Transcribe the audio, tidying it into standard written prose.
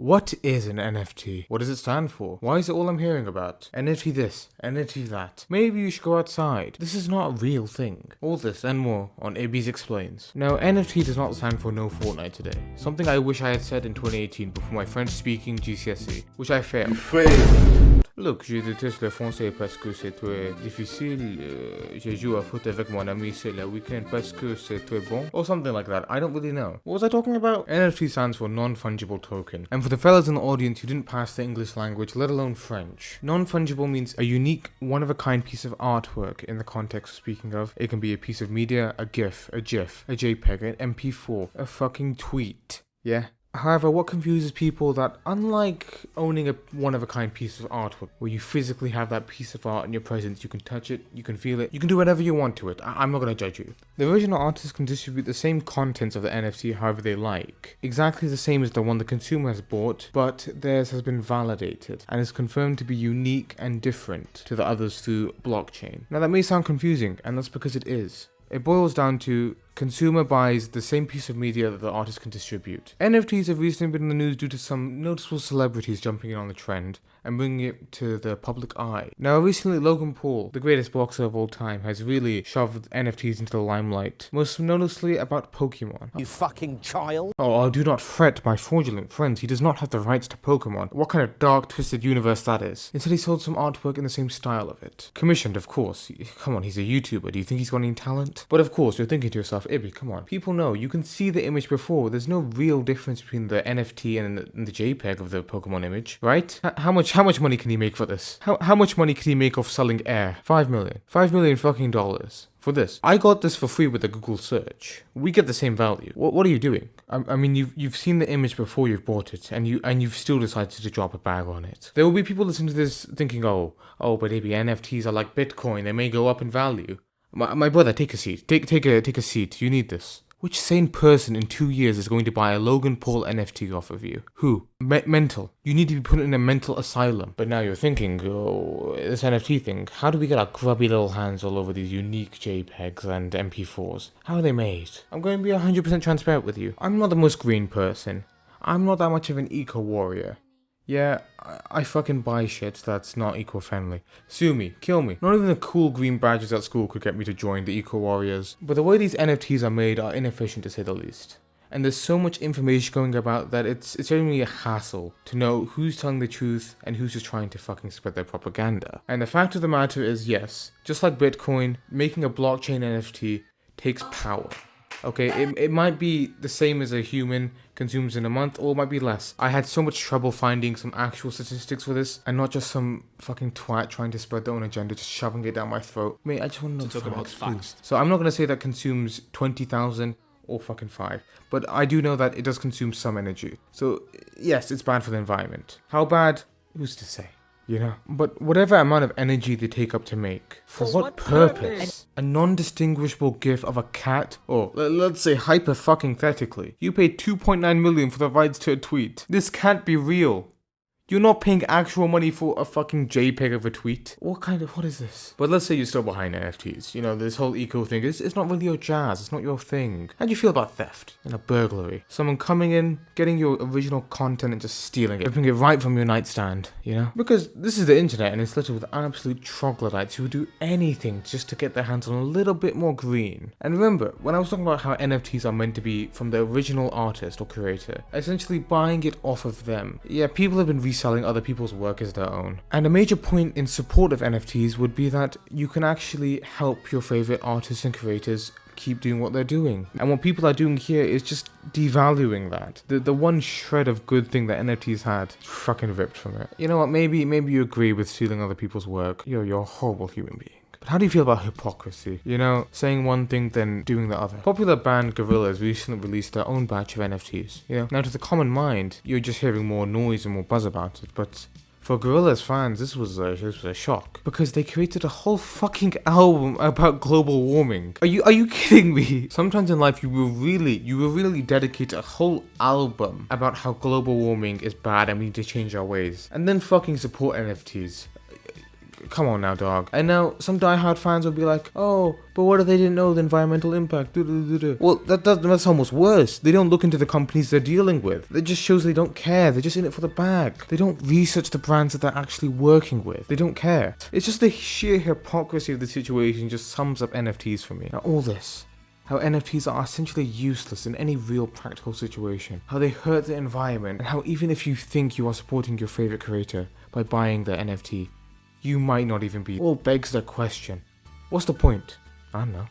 What is an NFT? What does it stand for? Why is it all I'm hearing about? NFT this, NFT that. Maybe you should go outside. This is not a real thing. All this and more on Ibis Explains. Now, NFT does not stand for no Fortnite today. Something I wish I had said in 2018 before my French speaking GCSE, which I failed. Look, je déteste le français parce que c'est très difficile. Je joue à foot avec mon ami c'est le weekend parce que c'est très bon. Or something like that. I don't really know. What was I talking about? NFT stands for non-fungible token. And for the fellas in the audience who didn't pass the English language, let alone French, non-fungible means a unique, one-of-a-kind piece of artwork in the context speaking of. It can be a piece of media, a GIF, a GIF, a JPEG, an MP4, a fucking tweet. Yeah? However, what confuses people that unlike owning a one-of-a-kind piece of artwork, where you physically have that piece of art in your presence, you can touch it, you can feel it, you can do whatever you want to it, I'm not going to judge you. The original artist can distribute the same contents of the NFT however they like, exactly the same as the one the consumer has bought, but theirs has been validated, and is confirmed to be unique and different to the others through blockchain. Now that may sound confusing, and that's because it is. It boils down to consumer buys the same piece of media that the artist can distribute. NFTs have recently been in the news due to some noticeable celebrities jumping in on the trend and bringing it to the public eye. Now recently Logan Paul, the greatest boxer of all time, has really shoved NFTs into the limelight, most noticeably about Pokemon. You fucking child. Oh, do not fret, my fraudulent friends, he does not have the rights to Pokemon. What kind of dark, twisted universe that is. Instead he sold some artwork in the same style of it. Commissioned, of course. Come on, he's a YouTuber, do you think he's got any talent? But of course, you're thinking to yourself, Ibby, come on. People know, you can see the image before, there's no real difference between the NFT and the JPEG of the Pokemon image, right? How much money can he make for this? How much money can he make off selling air? 5 million. 5 million fucking dollars. For this. I got this for free with a Google search. We get the same value. What are you doing? I mean, you've seen the image before you've bought it, and you've still decided to drop a bag on it. There will be people listening to this thinking, oh, but maybe NFTs are like Bitcoin. They may go up in value. My brother, take a seat. Take a seat. You need this. Which sane person in 2 years is going to buy a Logan Paul NFT off of you? Who? Mental. You need to be put in a mental asylum. But now you're thinking, oh, this NFT thing, how do we get our grubby little hands all over these unique JPEGs and MP4s? How are they made? I'm going to be 100% transparent with you. I'm not the most green person. I'm not that much of an eco-warrior. Yeah, I fucking buy shit that's not eco-friendly. Sue me, kill me. Not even the cool green badges at school could get me to join the eco-warriors. But the way these NFTs are made are inefficient to say the least. And there's so much information going about that it's genuinely a hassle to know who's telling the truth and who's just trying to fucking spread their propaganda. And the fact of the matter is, yes, just like Bitcoin, making a blockchain NFT takes power. Okay, it might be the same as a human consumes in a month, or it might be less. I had so much trouble finding some actual statistics for this, and not just some fucking twat trying to spread their own agenda, just shoving it down my throat. Mate, I just want to know the facts, please. So I'm not going to say that consumes 20,000 or fucking 5, but I do know that it does consume some energy. So yes, it's bad for the environment. How bad? Who's to say? You know? But whatever amount of energy they take up to make, for what purpose? A non-distinguishable gif of a cat? Or, let's say hyper-fucking-thetically, you paid 2.9 million for the rights to a tweet. This can't be real. You're not paying actual money for a fucking JPEG of a tweet. What is this? But let's say you're still behind NFTs. You know, this whole eco thing, it's not really your jazz, it's not your thing. How do you feel about theft and a burglary? Someone coming in, getting your original content and just stealing it, ripping it right from your nightstand, you know? Because this is the internet and it's littered with absolute troglodytes who would do anything just to get their hands on a little bit more green. And remember, when I was talking about how NFTs are meant to be from the original artist or creator, essentially buying it off of them. Yeah, people have been reselling other people's work as their own. And a major point in support of NFTs would be that you can actually help your favorite artists and creators keep doing what they're doing. And what people are doing here is just devaluing that. The one shred of good thing that NFTs had, fucking ripped from it. You know what, maybe you agree with stealing other people's work. You're a horrible human being. But how do you feel about hypocrisy? You know, saying one thing then doing the other. Popular band Gorillaz recently released their own batch of NFTs. You know, now to the common mind, you're just hearing more noise and more buzz about it, but for Gorillaz fans, this was a shock, because they created a whole fucking album about global warming. Are you kidding me? Sometimes in life you will really dedicate a whole album about how global warming is bad and we need to change our ways, and then fucking support NFTs. come on now, dog. And now some diehard fans will be like, oh, but what if they didn't know the environmental impact? Well, that's almost worse. They don't look into the companies they're dealing with. It just shows they don't care. They're just in it for the bag. They don't research the brands that they're actually working with. They don't care. It's just the sheer hypocrisy of the situation just sums up NFTs for me. Now all this, how NFTs are essentially useless in any real practical situation, how they hurt the environment, and how even if you think you are supporting your favorite creator by buying their NFT, you might not even be, all begs the question, what's the point? I don't know.